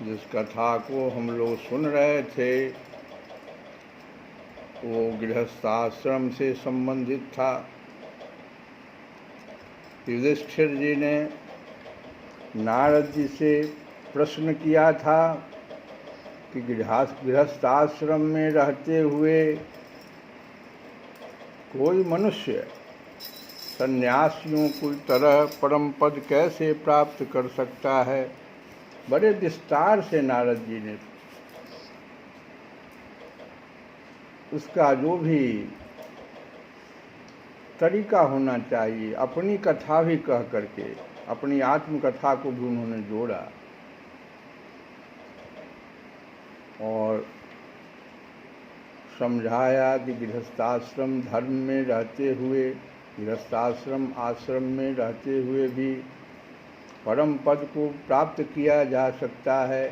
जिस कथा को हम लोग सुन रहे थे वो गृहस्थाश्रम से संबंधित था। युधिष्ठिर जी ने नारद जी से प्रश्न किया था कि गृहस्थाश्रम में रहते हुए कोई मनुष्य सन्यासियों की तरह परम पद कैसे प्राप्त कर सकता है। बड़े विस्तार से नारद जी ने उसका जो भी तरीका होना चाहिए अपनी कथा भी कह करके अपनी आत्मकथा को भी उन्होंने जोड़ा और समझाया कि गृहस्थाश्रम धर्म में रहते हुए गृहस्थाश्रम आश्रम में रहते हुए भी परम पद को प्राप्त किया जा सकता है।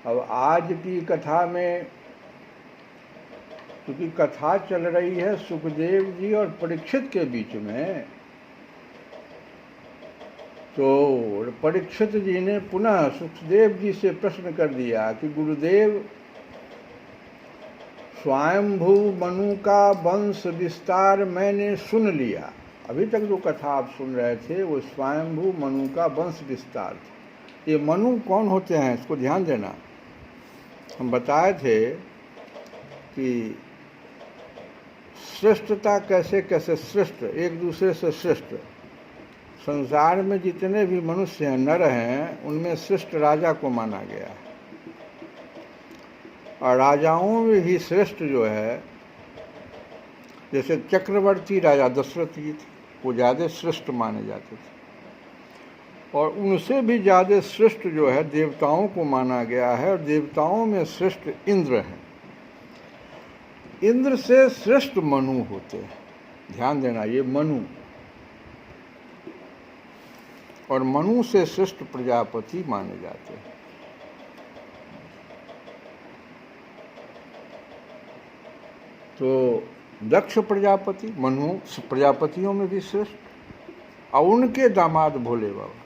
अब आज की कथा में क्योंकि कथा चल रही है सुखदेव जी और परीक्षित के बीच में, तो परीक्षित जी ने पुनः सुखदेव जी से प्रश्न कर दिया कि गुरुदेव, स्वयंभू मनु का वंश विस्तार मैंने सुन लिया। अभी तक जो कथा आप सुन रहे थे वो स्वयंभू मनु का वंश विस्तार था। ये मनु कौन होते हैं इसको ध्यान देना। हम बताए थे कि श्रेष्ठता कैसे कैसे श्रेष्ठ, एक दूसरे से श्रेष्ठ। संसार में जितने भी मनुष्य हैं, नर हैं, उनमें श्रेष्ठ राजा को माना गया है और राजाओं में भी श्रेष्ठ जो है, जैसे चक्रवर्ती राजा दशरथ जी थे, वो ज़्यादा श्रेष्ठ माने जाते थे और उनसे भी ज़्यादा श्रेष्ठ जो है देवताओं को माना गया है और देवताओं में श्रेष्ठ इंद्र हैं। इंद्र से श्रेष्ठ मनु होते हैं, ध्यान देना, ये मनु, और मनु से श्रेष्ठ प्रजापति माने जाते हैं। तो दक्ष प्रजापति मनु प्रजापतियों में भी श्रेष्ठ और उनके दामाद भोले बाबा।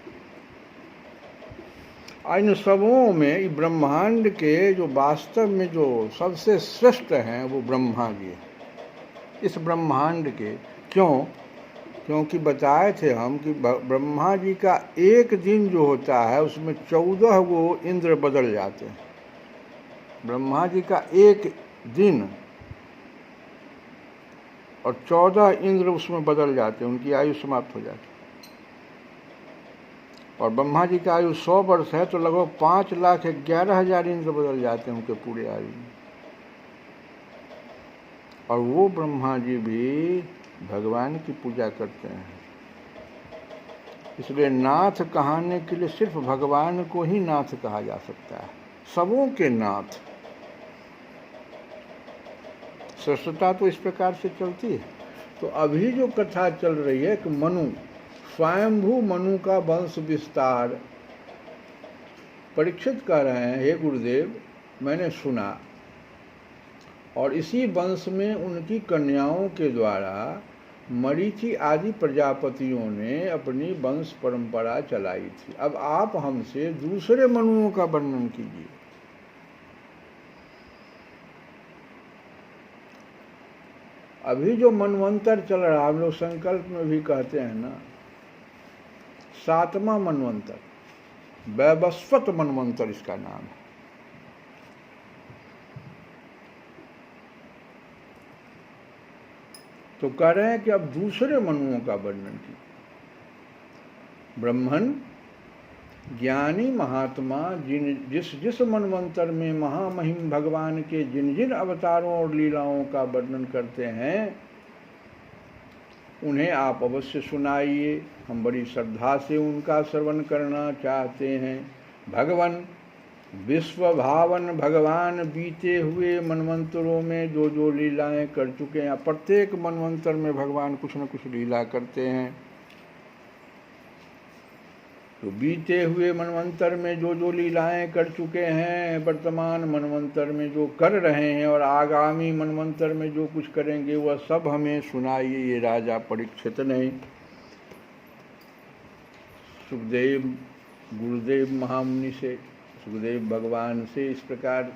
इन सबों में ब्रह्मांड के जो वास्तव में जो सबसे श्रेष्ठ हैं वो ब्रह्मा जी हैं। इस ब्रह्मांड के क्योंकि बताए थे हम कि ब्रह्मा जी का एक दिन जो होता है उसमें 14 वो इंद्र बदल जाते हैं। ब्रह्मा जी का एक दिन और 14 इंद्र उसमें बदल जाते हैं, उनकी आयु समाप्त हो जाती है। और ब्रह्मा जी का आयु 100 वर्ष है तो लगभग 5,11,000 इंद्र बदल जाते हैं उनके पूरे आयु में। और वो ब्रह्मा जी भी भगवान की पूजा करते हैं। इसलिए नाथ कहने के लिए सिर्फ भगवान को ही नाथ कहा जा सकता है, सबों के नाथ। श्रेष्ठता तो इस प्रकार से चलती है। तो अभी जो कथा चल रही है कि मनु, स्वयंभू मनु का वंश विस्तार, परीक्षित कह रहे हैं, हे गुरुदेव, मैंने सुना और इसी वंश में उनकी कन्याओं के द्वारा मरीचि आदि प्रजापतियों ने अपनी वंश परंपरा चलाई थी। अब आप हमसे दूसरे मनुओं का वर्णन कीजिए। अभी जो मनवंतर चल रहा, हम लोग संकल्प में भी कहते हैं ना, 7वां मनवंतर, वैवस्वत मनवंतर इसका नाम है। तो कह रहे हैं कि अब दूसरे मनुओं का वर्णन कीजिए। ब्रह्मन ज्ञानी महात्मा जिस मनवंतर में महामहिम भगवान के जिन जिन अवतारों और लीलाओं का वर्णन करते हैं उन्हें आप अवश्य सुनाइए। हम बड़ी श्रद्धा से उनका श्रवण करना चाहते हैं। भगवान विश्व भावन भगवान बीते हुए मनवंतरों में जो जो लीलाएं कर चुके हैं, प्रत्येक मनवंतर में भगवान कुछ न कुछ लीला करते हैं। तो बीते हुए मनवंतर में जो जो लीलाएं कर चुके हैं, वर्तमान मनवंतर में जो कर रहे हैं और आगामी मनवंतर में जो कुछ करेंगे वह सब हमें सुनाइए। ये राजा परीक्षित ने सुखदेव गुरुदेव महामुनि से सुखदेव भगवान से इस प्रकार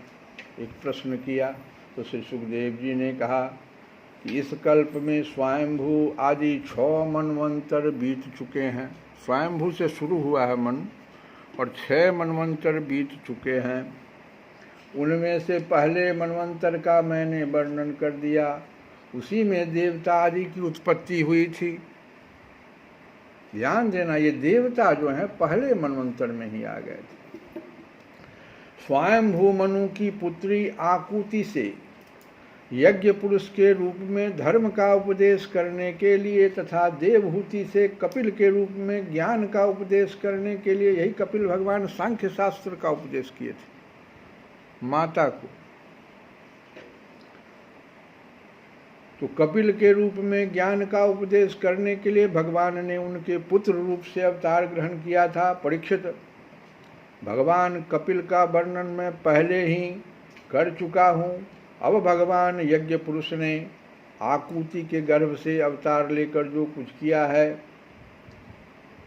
एक प्रश्न किया तो श्री सुखदेव जी ने कहा कि इस कल्प में स्वयंभू आदि 6 मनवंतर बीत चुके हैं। स्वयंभू से शुरू हुआ है मन और 6 मनवंतर बीत चुके हैं। उनमें से पहले मनवंतर का मैंने वर्णन कर दिया, उसी में देवता आदि की उत्पत्ति हुई थी। ध्यान देना, ये देवता जो हैं पहले मनवंतर में ही आ गए थे। स्वयंभू मनु की पुत्री आकुति से यज्ञ पुरुष के रूप में धर्म का उपदेश करने के लिए तथा देवहूति से कपिल के रूप में ज्ञान का उपदेश करने के लिए, यही कपिल भगवान सांख्य शास्त्र का उपदेश किए थे माता को। तो कपिल के रूप में ज्ञान का उपदेश करने के लिए भगवान ने उनके पुत्र रूप से अवतार ग्रहण किया था। परीक्षित, भगवान कपिल का वर्णन मैं पहले ही कर चुका हूँ। अब भगवान यज्ञ पुरुष ने आकुति के गर्भ से अवतार लेकर जो कुछ किया है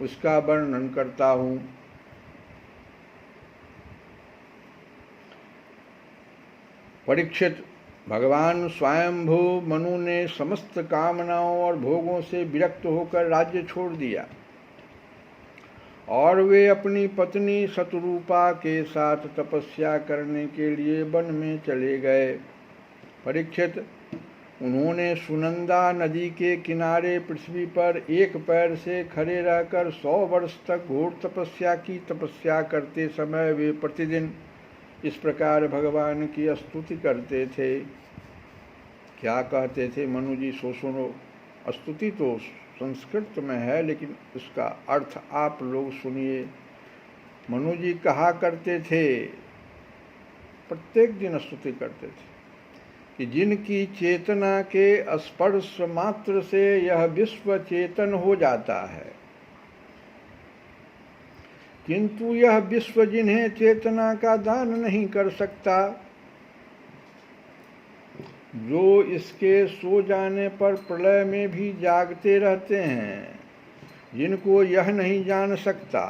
उसका वर्णन करता हूँ। परीक्षित, भगवान स्वयंभू मनु ने समस्त कामनाओं और भोगों से विरक्त होकर राज्य छोड़ दिया और वे अपनी पत्नी शतरूपा के साथ तपस्या करने के लिए वन में चले गए। परीक्षित, उन्होंने सुनंदा नदी के किनारे पृथ्वी पर एक पैर से खड़े रहकर 100 वर्ष तक घोर तपस्या की। तपस्या करते समय वे प्रतिदिन इस प्रकार भगवान की स्तुति करते थे। क्या कहते थे मनु जी, सो सुनो। स्तुति तो संस्कृत में है लेकिन उसका अर्थ आप लोग सुनिए। मनु जी कहा करते थे, प्रत्येक दिन स्तुति करते थे कि जिनकी चेतना के स्पर्श मात्र से यह विश्व चेतन हो जाता है, किंतु यह विश्व जिन्हें चेतना का दान नहीं कर सकता, जो इसके सो जाने पर प्रलय में भी जागते रहते हैं, जिनको यह नहीं जान सकता,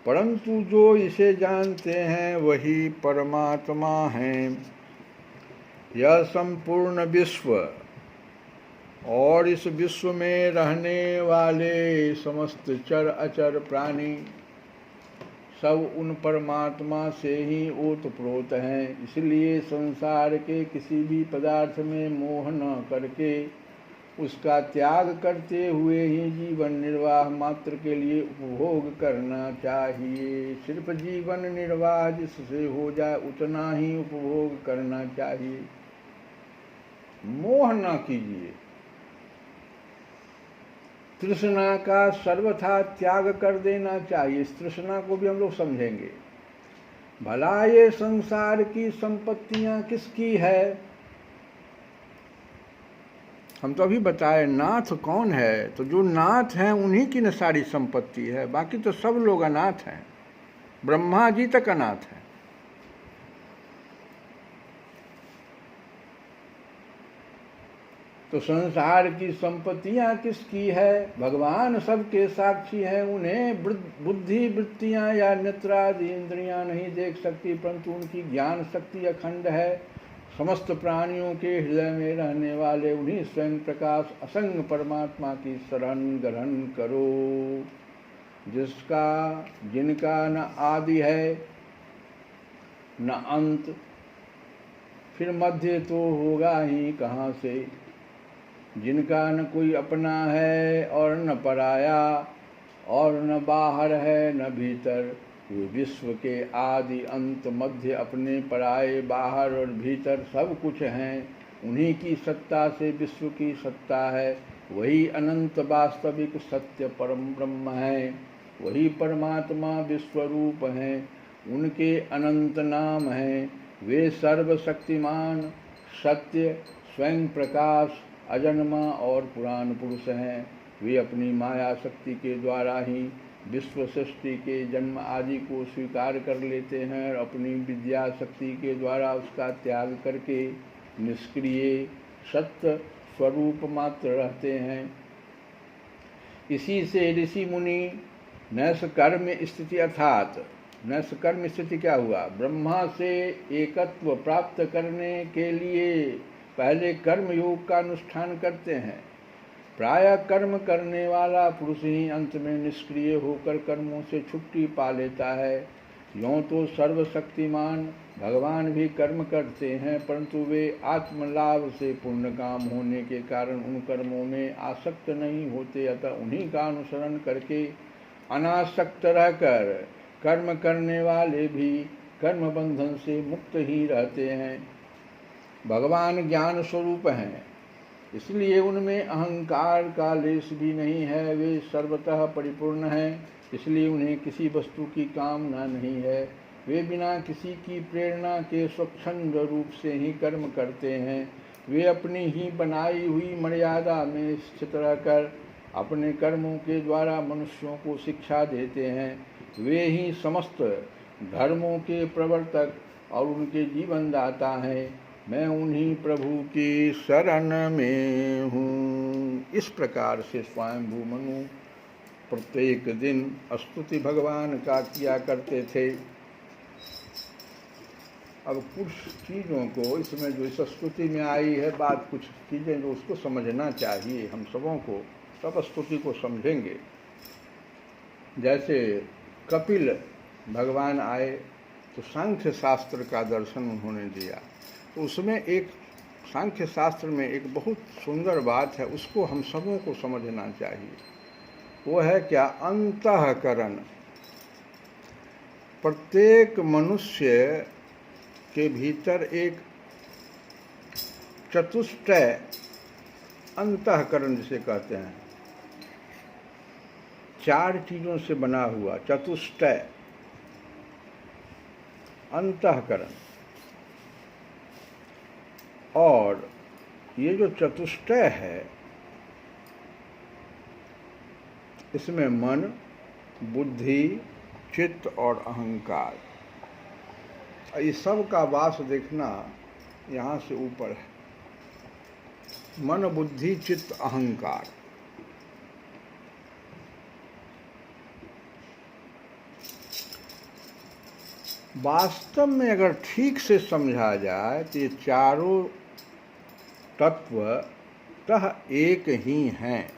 परंतु जो इसे जानते हैं वही परमात्मा हैं। यह संपूर्ण विश्व और इस विश्व में रहने वाले समस्त चर अचर प्राणी सब उन परमात्मा से ही ओतप्रोत हैं। इसलिए संसार के किसी भी पदार्थ में मोह न करके उसका त्याग करते हुए ही जीवन निर्वाह मात्र के लिए उपभोग करना चाहिए। सिर्फ जीवन निर्वाह जिससे हो जाए उतना ही उपभोग करना चाहिए, मोह न कीजिए। तृष्णा का सर्वथा त्याग कर देना चाहिए। इस तृष्णा को भी हम लोग समझेंगे। भला ये संसार की संपत्तियां किसकी है? हम तो अभी बताए नाथ कौन है, तो जो नाथ हैं उन्हीं की न सारी संपत्ति है, बाकी तो सब लोग अनाथ हैं। ब्रह्मा जी तक अनाथ हैं। तो संसार की संपत्तियां किसकी है? भगवान सबके साक्षी हैं। उन्हें बुद्धि वृत्तियां या नेत्रादि इंद्रियां नहीं देख सकती, परंतु उनकी ज्ञान शक्ति अखंड है। समस्त प्राणियों के हृदय में रहने वाले उन्हीं स्वयं प्रकाश असंग परमात्मा की शरण ग्रहण करो, जिनका न आदि है न अंत, फिर मध्य तो होगा ही कहाँ से, जिनका न कोई अपना है और न पराया, और न बाहर है न भीतर। वे विश्व के आदि अंत मध्य अपने पराये बाहर और भीतर सब कुछ हैं। उन्हीं की सत्ता से विश्व की सत्ता है। वही अनंत वास्तविक सत्य परम ब्रह्म है। वही परमात्मा विश्वरूप हैं। उनके अनंत नाम हैं। वे सर्वशक्तिमान, सत्य, स्वयं प्रकाश, अजन्मा और पुराण पुरुष हैं। वे अपनी माया शक्ति के द्वारा ही विश्व सृष्टि के जन्म आदि को स्वीकार कर लेते हैं और अपनी विद्या शक्ति के द्वारा उसका त्याग करके निष्क्रिय सत्य स्वरूप मात्र रहते हैं। इसी से ऋषि मुनि नैष कर्म स्थिति अर्थात कर्म स्थिति क्या हुआ? ब्रह्मा से एकत्व प्राप्त करने के लिए पहले कर्म योग का अनुष्ठान करते हैं। प्रायः कर्म करने वाला पुरुष ही अंत में निष्क्रिय होकर कर्मों से छुट्टी पा लेता है। यों तो सर्वशक्तिमान भगवान भी कर्म करते हैं, परंतु वे आत्मलाभ से पूर्ण काम होने के कारण उन कर्मों में आसक्त नहीं होते, अतः उन्हीं का अनुसरण करके अनासक्त रहकर कर्म करने वाले भी कर्म बंधन से मुक्त ही रहते हैं। भगवान ज्ञान स्वरूप हैं, इसलिए उनमें अहंकार का लेश भी नहीं है। वे सर्वतः परिपूर्ण हैं, इसलिए उन्हें किसी वस्तु की कामना नहीं है। वे बिना किसी की प्रेरणा के स्वच्छंद रूप से ही कर्म करते हैं। वे अपनी ही बनाई हुई मर्यादा में स्थित रहकर अपने कर्मों के द्वारा मनुष्यों को शिक्षा देते हैं। वे ही समस्त धर्मों के प्रवर्तक और उनके जीवनदाता हैं। मैं उन्हीं प्रभु की शरण में हूँ। इस प्रकार से स्वयंभू मनु प्रत्येक दिन स्तुति भगवान का किया करते थे। अब कुछ चीज़ों को इसमें जो इस स्तुति में आई है बात, कुछ चीज़ें जो उसको समझना चाहिए, हम सबों को सब स्तुति को समझेंगे। जैसे कपिल भगवान आए तो सांख्य शास्त्र का दर्शन उन्होंने दिया, तो उसमें एक सांख्य शास्त्र में एक बहुत सुंदर बात है, उसको हम सबों को समझना चाहिए। वो है क्या? अंतःकरण। प्रत्येक मनुष्य के भीतर एक चतुष्टय अंतःकरण जिसे कहते हैं, 4 चीज़ों से बना हुआ चतुष्टय अंतःकरण। और ये जो चतुष्टय है, इसमें मन, बुद्धि, चित्त और अहंकार, इस सब का वास देखना यहाँ से ऊपर है। मन, बुद्धि, चित्त, अहंकार। वास्तव में अगर ठीक से समझा जाए तो ये चारों तत्व एक ही हैं।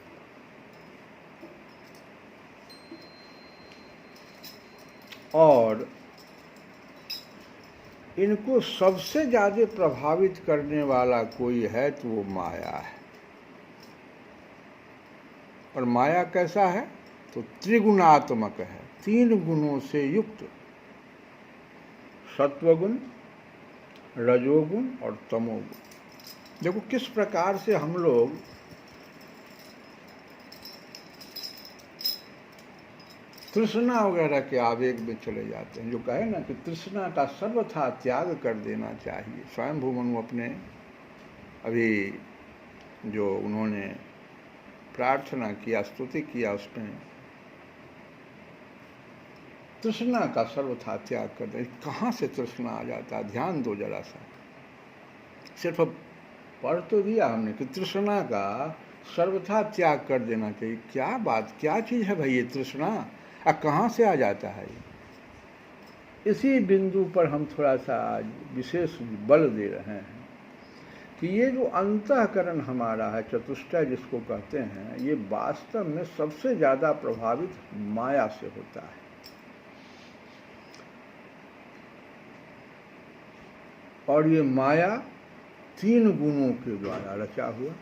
और इनको सबसे ज़्यादा प्रभावित करने वाला कोई है तो वो माया है। और माया कैसा है? तो त्रिगुणात्मक है, 3 गुणों से युक्त, सत्वगुण, रजोगुण और तमोगुण। देखो किस प्रकार से हम लोग तृष्णा वगैरह के आवेग में चले जाते हैं। जो कहे ना कि तृष्णा का सर्वथा त्याग कर देना चाहिए। स्वयंभू मनु अपने अभी जो उन्होंने प्रार्थना किया, स्तुति किया, उसमें तृष्णा का सर्वथा त्याग कर दे। कहाँ से तृष्णा आ जाता है? ध्यान दो जरा सा। सिर्फ पढ़ तो दिया हमने कि तृष्णा का सर्वथा त्याग कर देना चाहिए। क्या बात, क्या चीज़ है भाई ये तृष्णा? कहाँ से आ जाता है? इसी बिंदु पर हम थोड़ा सा आज विशेष बल दे रहे हैं कि ये जो अंतःकरण हमारा है, चतुष्टय जिसको कहते हैं, ये वास्तव में सबसे ज़्यादा प्रभावित माया से होता है। और ये माया 3 गुणों के द्वारा रचा हुआ।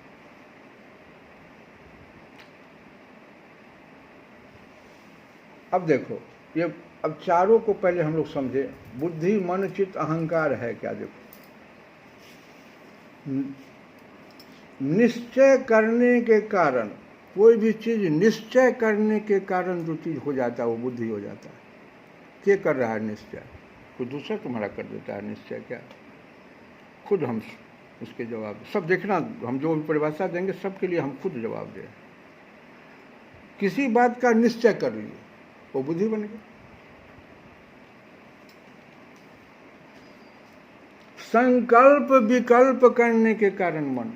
अब देखो, ये अब चारों को पहले हम लोग समझे। बुद्धि, मन, चित्त, अहंकार है क्या? देखो, निश्चय करने के कारण, कोई भी चीज़ निश्चय करने के कारण जो चीज़ हो जाता है वो बुद्धि हो जाता है। क्या कर रहा है निश्चय? कोई दूसरा तुम्हारा कर देता है निश्चय क्या? खुद हम उसके जवाब सब देखना, हम जो भी परिभाषा देंगे सबके लिए हम खुद जवाब दें। किसी बात का निश्चय कर लिए, वो बुद्धि बन गई। संकल्प विकल्प करने के कारण मन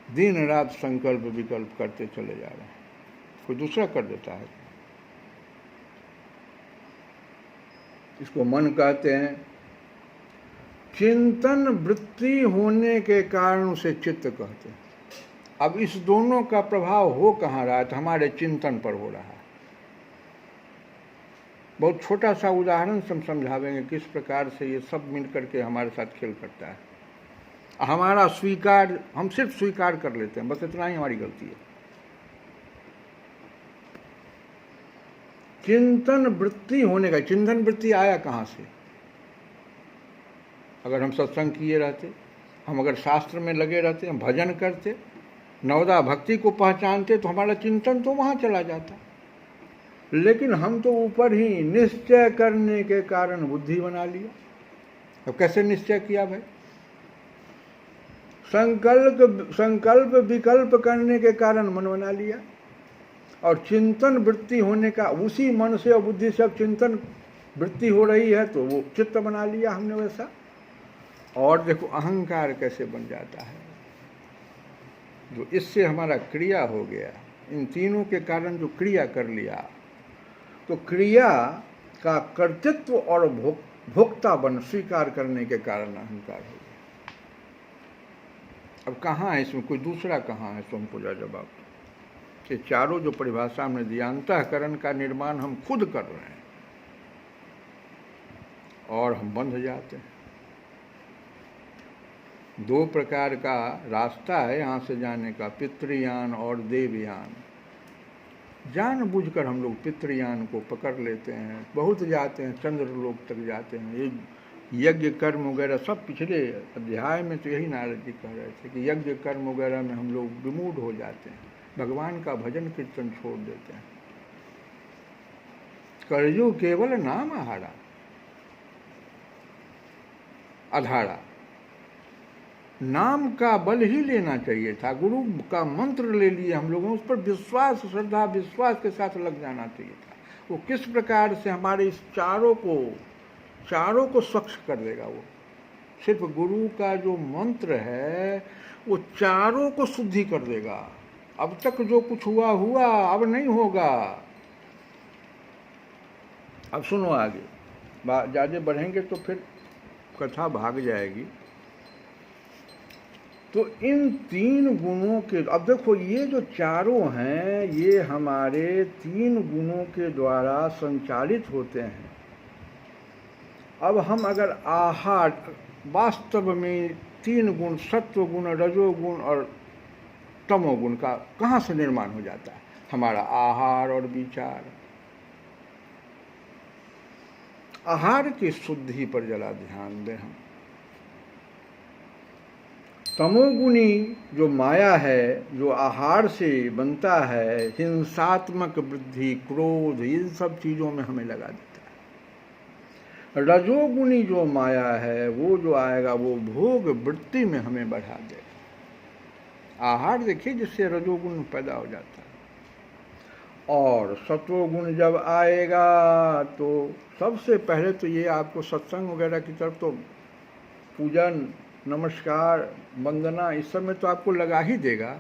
दिन रात संकल्प विकल्प करते चले जा रहे हैं, कोई दूसरा कर देता है। इसको मन कहते हैं। चिंतन वृत्ति होने के कारण उसे चित्त कहते हैं। अब इस दोनों का प्रभाव हो कहाँ रहा है? तो हमारे चिंतन पर हो रहा है। बहुत छोटा सा उदाहरण से हम समझावेंगे किस प्रकार से ये सब मिल करके हमारे साथ खेल करता है। हमारा स्वीकार, हम सिर्फ स्वीकार कर लेते हैं, बस इतना ही हमारी गलती है। चिंतन वृत्ति होने का, चिंतन वृत्ति आया कहाँ से? अगर हम सत्संग किए रहते, हम अगर शास्त्र में लगे रहते, हम भजन करते, नवदा भक्ति को पहचानते, तो हमारा चिंतन तो वहाँ चला जाता। लेकिन हम तो ऊपर ही निश्चय करने के कारण बुद्धि बना लिया। अब कैसे निश्चय किया भाई? संकल्प विकल्प करने के कारण मन बना लिया, और चिंतन वृत्ति होने का, उसी मन से और बुद्धि से अब चिंतन वृत्ति हो रही है तो वो चित्त बना लिया हमने वैसा। और देखो अहंकार कैसे बन जाता है, जो इससे हमारा क्रिया हो गया। इन तीनों के कारण जो क्रिया कर लिया, तो क्रिया का कर्तृत्व और भोक्ता बन स्वीकार करने के कारण अहंकार हो गया। अब कहाँ है इसमें कोई दूसरा, कहाँ है सो हमको जवाब। ये चारों जो परिभाषा हमने दिया, अंतःकरण का निर्माण हम खुद कर रहे हैं और हम बंध जाते हैं। दो प्रकार का रास्ता है यहाँ से जाने का, पितृयान और देवयान। जानबूझकर हम लोग पितृयान को पकड़ लेते हैं, बहुत जाते हैं, चंद्रलोक तक जाते हैं। ये यज्ञ कर्म वगैरह सब पिछले अध्याय में तो यही नारद जी कह रहे थे कि यज्ञ कर्म वगैरह में हम लोग विमूढ़ हो जाते हैं, भगवान का भजन कीर्तन छोड़ देते हैं। कलयुग केवल नाम आहारा, अधारा। नाम का बल ही लेना चाहिए था, गुरु का मंत्र ले लिए हम लोगों, उस पर विश्वास, श्रद्धा विश्वास के साथ लग जाना चाहिए था। वो किस प्रकार से हमारे इस चारों को स्वच्छ कर देगा। वो सिर्फ गुरु का जो मंत्र है वो चारों को शुद्धि कर देगा। अब तक जो कुछ हुआ हुआ, अब नहीं होगा। अब सुनो आगे, ज़्यादा बढ़ेंगे तो फिर कथा भाग जाएगी। तो इन तीन गुणों के, अब देखो ये जो चारों हैं ये हमारे तीन गुणों के द्वारा संचालित होते हैं। अब हम अगर आहार, वास्तव में तीन गुण, सत्व गुण, रजोगुण और तमोगुण का कहाँ से निर्माण हो जाता है? हमारा आहार और विचार। आहार की शुद्धि पर जरा ध्यान दें हम। तमोगुणी जो माया है, जो आहार से बनता है, हिंसात्मक वृद्धि, क्रोध, इन सब चीज़ों में हमें लगा देता है। रजोगुणी जो माया है, वो जो आएगा वो भोग वृत्ति में हमें बढ़ा देगा। आहार देखिए जिससे रजोगुण पैदा हो जाता है। और सत्वगुण जब आएगा तो सबसे पहले तो ये आपको सत्संग वगैरह की तरफ तो पूजन, नमस्कार, वंदना, इस सब में तो आपको लगा ही देगा,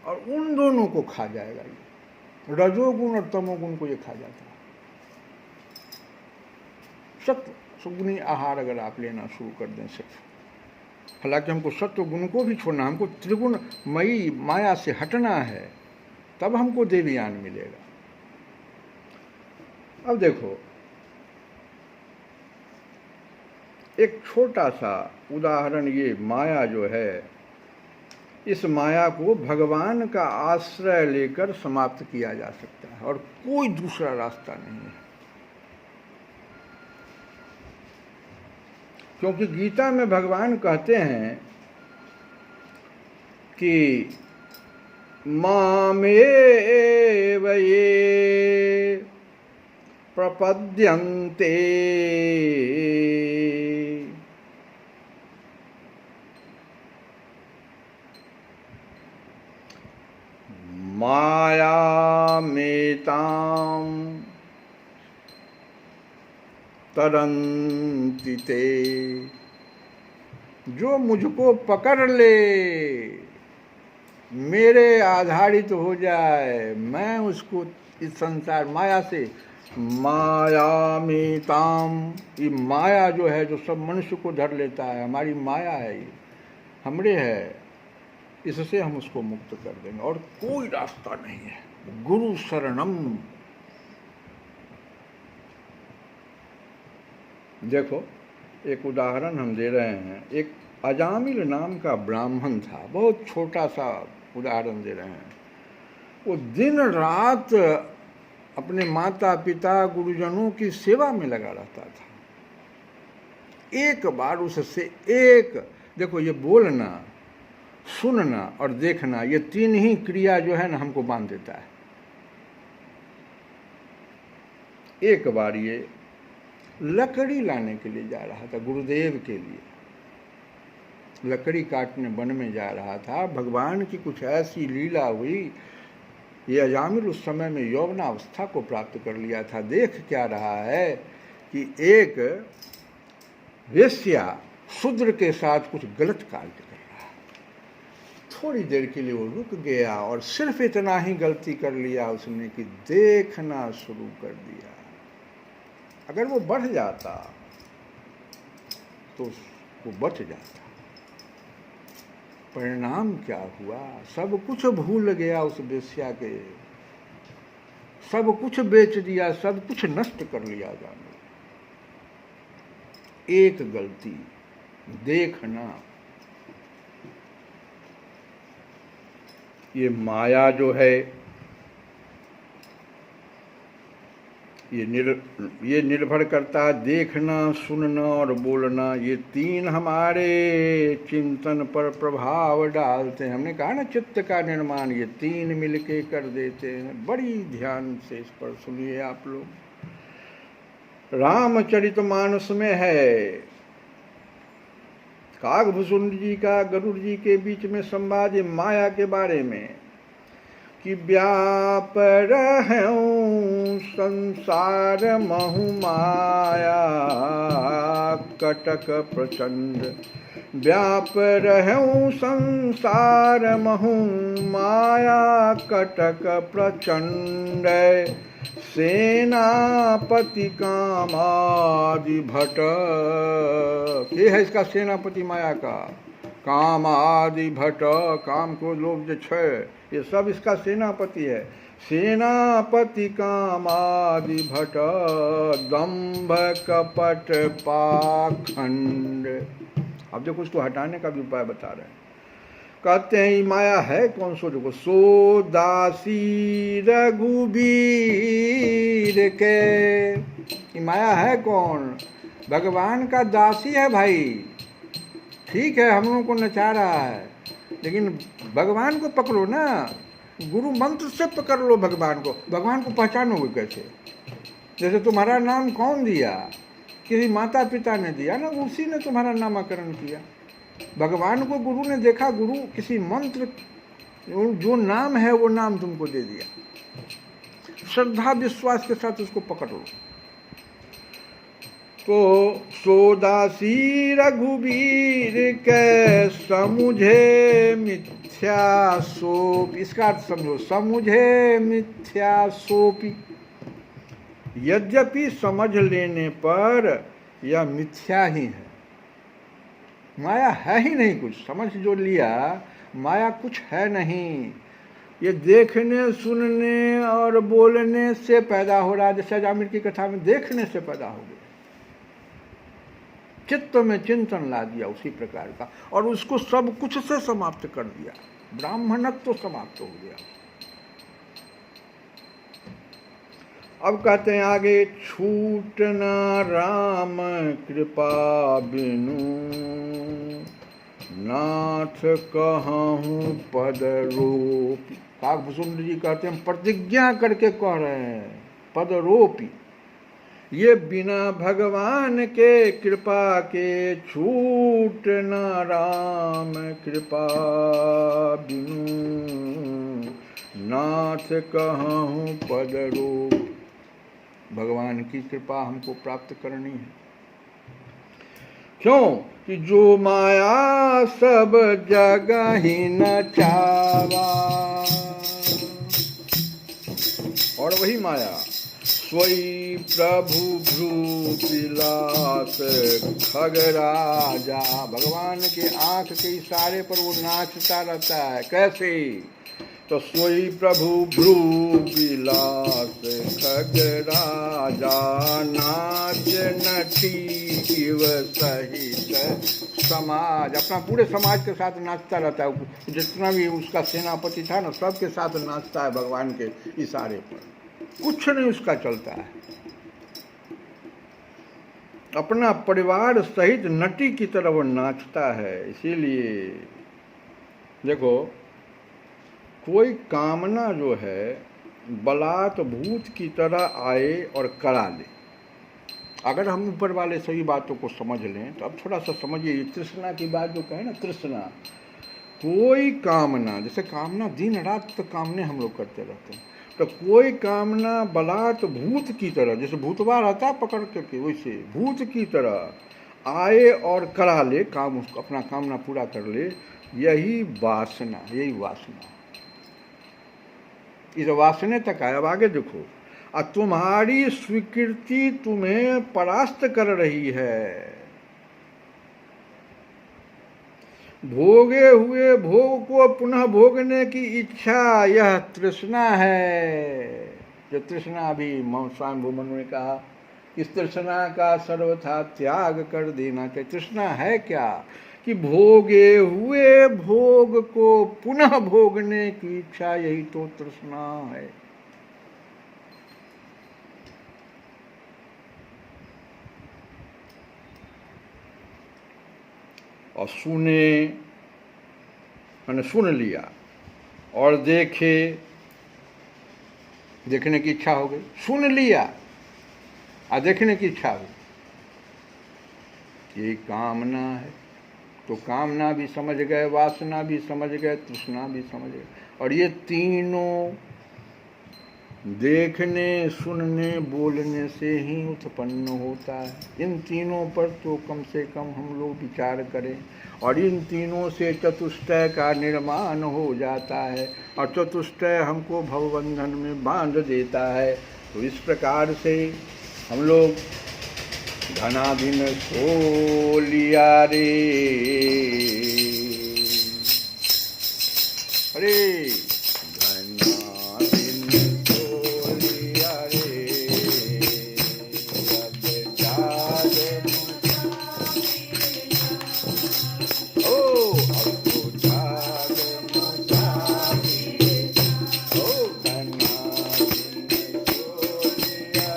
और उन दोनों को खा जाएगा। ये रजोगुण और तमोगुण को ये खा जाता है। सत्वगुणी आहार अगर आप लेना शुरू कर दें सिर्फ, हालांकि हमको सत्व गुण को भी छोड़ना, हमको त्रिगुण मयी माया से हटना है, तब हमको देवयान मिलेगा। अब देखो एक छोटा सा उदाहरण, ये माया जो है, इस माया को भगवान का आश्रय लेकर समाप्त किया जा सकता है और कोई दूसरा रास्ता नहीं है। क्योंकि गीता में भगवान कहते हैं कि मामेव ये प्रपद्यन्ते मायामेतां तरन्ति ते। जो मुझको पकड़ ले, मेरे आधारित हो जाए, मैं उसको इस संसार माया से मायामेताम, ये माया जो है, जो सब मनुष्य को धर लेता है, हमारी माया है, ये हमरे है, इससे हम उसको मुक्त कर देंगे और कोई रास्ता नहीं है। गुरु शरणम। देखो एक उदाहरण हम दे रहे हैं। एक अजामिल नाम का ब्राह्मण था, बहुत छोटा सा उदाहरण दे रहे हैं। वो दिन रात अपने माता पिता गुरुजनों की सेवा में लगा रहता था। एक बार उससे एक, देखो ये बोलना, सुनना और देखना, ये तीन ही क्रिया जो है ना हमको बांध देता है। एक बार ये लकड़ी लाने के लिए जा रहा था, गुरुदेव के लिए लकड़ी काटने वन में जा रहा था। भगवान की कुछ ऐसी लीला हुई, ये अजामिल उस समय में यौवनावस्था को प्राप्त कर लिया था। देख क्या रहा है कि एक वेश्या शूद्र के साथ कुछ गलत कार्य कर रहा है। थोड़ी देर के लिए वो रुक गया और सिर्फ इतना ही गलती कर लिया उसने कि देखना शुरू कर दिया। अगर वो बढ़ जाता तो वो बच जाता। परिणाम क्या हुआ? सब कुछ भूल गया उस वेश्या के, सब कुछ बेच दिया, सब कुछ नष्ट कर लिया जाने। एक गलती, देखना। ये माया जो है, ये निर्भर करता है देखना, सुनना और बोलना। ये तीन हमारे चिंतन पर प्रभाव डालते हैं। हमने कहा ना चित्त का निर्माण ये तीन मिलके कर देते हैं। बड़ी ध्यान से इस पर सुनिए आप लोग। रामचरितमानस में है, कागभूषुंड जी का गरुड़ जी के बीच में संवाद माया के बारे में कि व्याप रहूं संसार महु माया कटक प्रचंड। व्याप रहूं संसार महु माया कटक प्रचंड। सेनापति कामादि भट, ये है इसका सेनापति माया का। काम आदि भट, काम को लोग जो छह, ये सब इसका सेनापति है। सेनापति काम आदि भट, दंभ कपट पाखंड। अब देखो उसको हटाने का भी उपाय बता रहे हैं। कहते हैं ये माया है कौन सो? देखो, सो दासी रघुबीर के। ये माया है कौन? भगवान का दासी है भाई। ठीक है हम लोगों को नचा रहा है, लेकिन भगवान को पकड़ो ना, गुरु मंत्र से पकड़ लो भगवान को। भगवान को पहचानोगे कैसे? जैसे तुम्हारा नाम कौन दिया? किसी माता पिता ने दिया ना, उसी ने तुम्हारा नामकरण किया। भगवान को गुरु ने देखा, गुरु किसी मंत्र जो नाम है वो नाम तुमको दे दिया। श्रद्धा विश्वास के साथ उसको पकड़ लो। तो सोदासी रघुबीर के समुझे मिथ्या सोप, इसका अर्थ समझो, समुझे मिथ्या सोपी। यद्यपि समझ लेने पर यह मिथ्या ही है, माया है ही नहीं कुछ। समझ जो लिया, माया कुछ है नहीं। ये देखने सुनने और बोलने से पैदा हो रहा है। जैसे अजामिल की कथा में देखने से पैदा हो गया, चित्त में चिंतन ला दिया उसी प्रकार का, और उसको सब कुछ से समाप्त कर दिया। ब्राह्मणत्व तो समाप्त हो गया। अब कहते हैं आगे, छूटना राम कृपा बिनु, नाथ कहूँ पद रोपी। कागभूषुंड जी कहते हैं प्रतिज्ञा करके कह रहे हैं, पद रोपी। ये बिना भगवान के कृपा के छूट न राम कृपा बिनु, नाथ कहूँ पद रूप। भगवान की कृपा हमको प्राप्त करनी है। क्यों कि जो माया सब जगह ही न चावा, और वही माया सोई प्रभु भ्रू विलास खगराजा। भगवान के आंख के इशारे पर वो नाचता रहता है। कैसे? तो सोई प्रभु भ्रू विलास खगराजा, नाच नठी इव सहित समाज। अपना पूरे समाज के साथ नाचता रहता है। जितना भी उसका सेनापति था ना, सबके साथ नाचता है भगवान के इशारे पर। कुछ नहीं उसका चलता है। अपना परिवार सहित नटी की तरह वो नाचता है। इसीलिए देखो, कोई कामना जो है बलात् भूत की तरह आए और करा ले। अगर हम ऊपर वाले सभी बातों को समझ लें तो अब थोड़ा सा समझिए। तृष्णा की बात जो कहे ना, तृष्णा, कोई कामना, जैसे कामना दिन रात तो कामने हम लोग करते रहते हैं, तो कोई कामना बलात् भूत की तरह, जैसे भूतवा रहता है पकड़ करके, वैसे भूत की तरह आए और करा ले काम, उसको अपना कामना पूरा कर ले। यही वासना, यही वासना। इस वासने तक आए। अब आगे देखो, और तुम्हारी स्वीकृति तुम्हें परास्त कर रही है। भोगे हुए भोग को पुनः भोगने की इच्छा, यह तृष्णा है। जो तृष्णा अभी स्वयंभू मनु ने कहा, इस तृष्णा का सर्वथा त्याग कर देना चाहिए। तृष्णा है क्या? कि भोगे हुए भोग को पुनः भोगने की इच्छा, यही तो तृष्णा है। और सुने, मैंने सुन लिया, और देखे, देखने की इच्छा हो गई। सुन लिया और देखने की इच्छा हो गई, ये कामना है। तो कामना भी समझ गए, वासना भी समझ गए, तृष्णा भी समझ गए। और ये तीनों देखने, सुनने, बोलने से ही उत्पन्न होता है। इन तीनों पर तो कम से कम हम लोग विचार करें। और इन तीनों से चतुष्टय का निर्माण हो जाता है, और चतुष्टय हमको भवबंधन में बांध देता है। तो इस प्रकार से हम लोग घनादिन सो लिया रे, अरे घनादिन सो लिया रे, अब जाग ओ, अब तो जाग मुसाफिर, ओ घनादिन सो लिया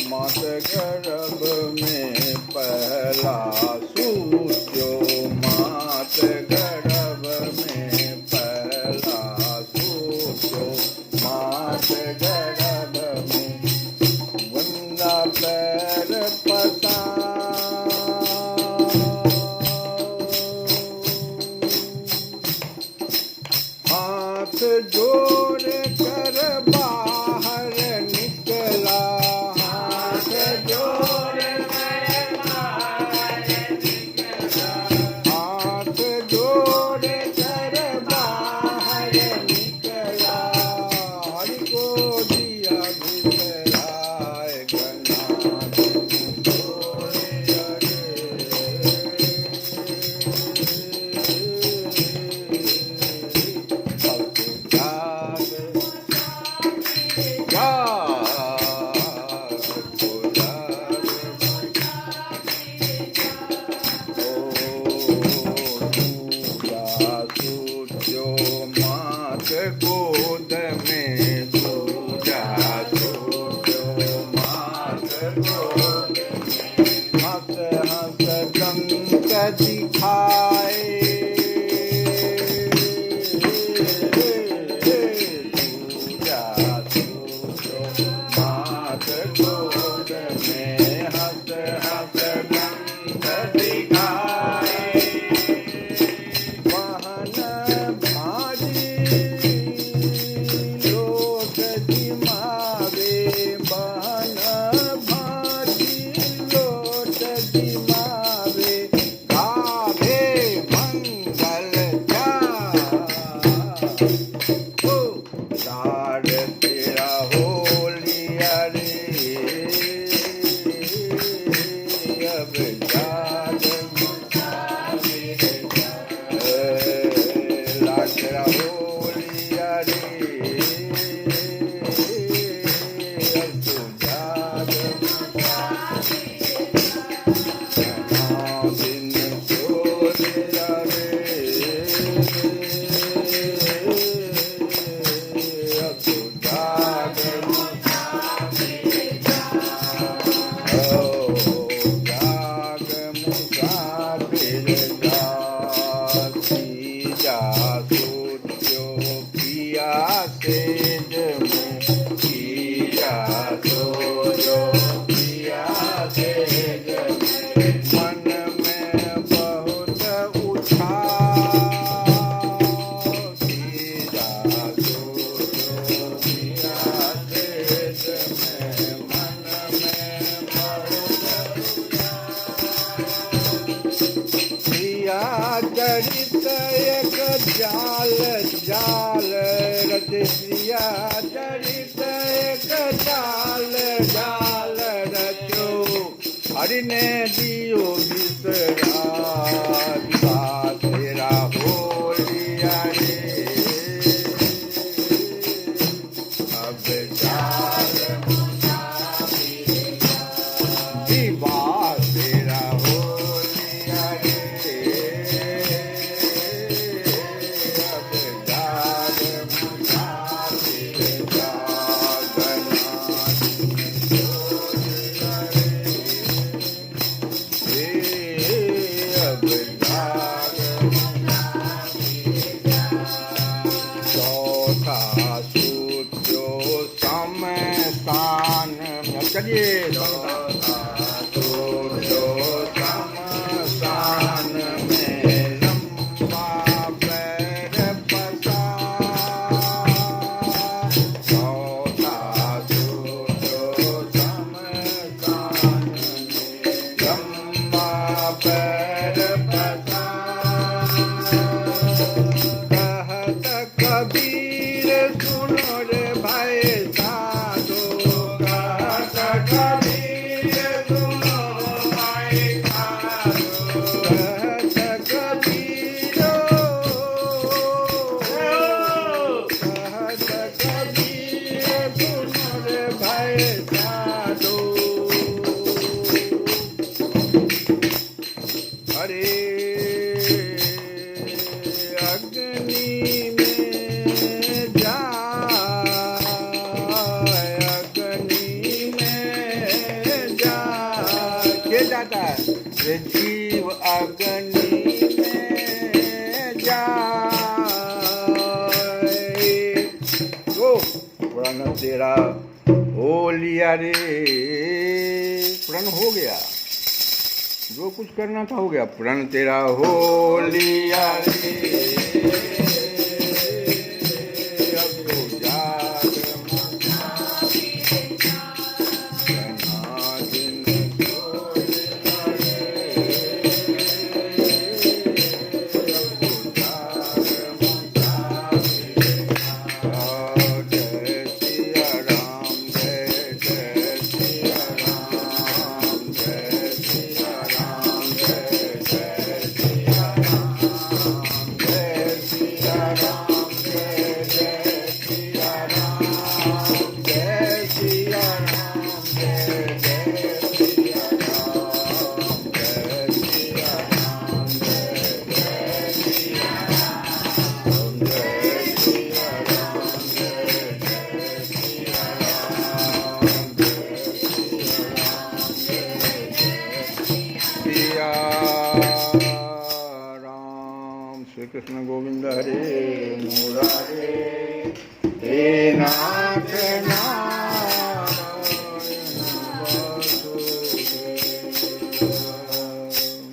मात गर्भ में पहला सूर्यो, मात गर्भ में पहला सूर्यो, मात गर्भ में वंदा पैर पसा, हाथ जोड़ कर बाहर निकला, हाथ जोड़ कर बाहर निकला, हाथ जोड़ कर बाहर निकला, हरि को दिया बिसराए घनादिन सोए चरित एक जाल जाल रचे प्रिया चरित एक जाल जाल रचो हरि ने दियो विसरा तेरा हो लिया रे अब जाल विवाह तेरा हो लिया रे अब जाल मुसाफिर चलिए समसान में लंबा पैर पसा समसान में लंबा पैर पसा कहत कबीर सुनो रे भाई साधो जीव अग्नि में जाए तो प्रण तेरा हो लिया रे प्रण हो गया जो कुछ करना था हो गया प्रण तेरा हो लिया रे कृष्ण गोविंद हरे मुरारे हे नाम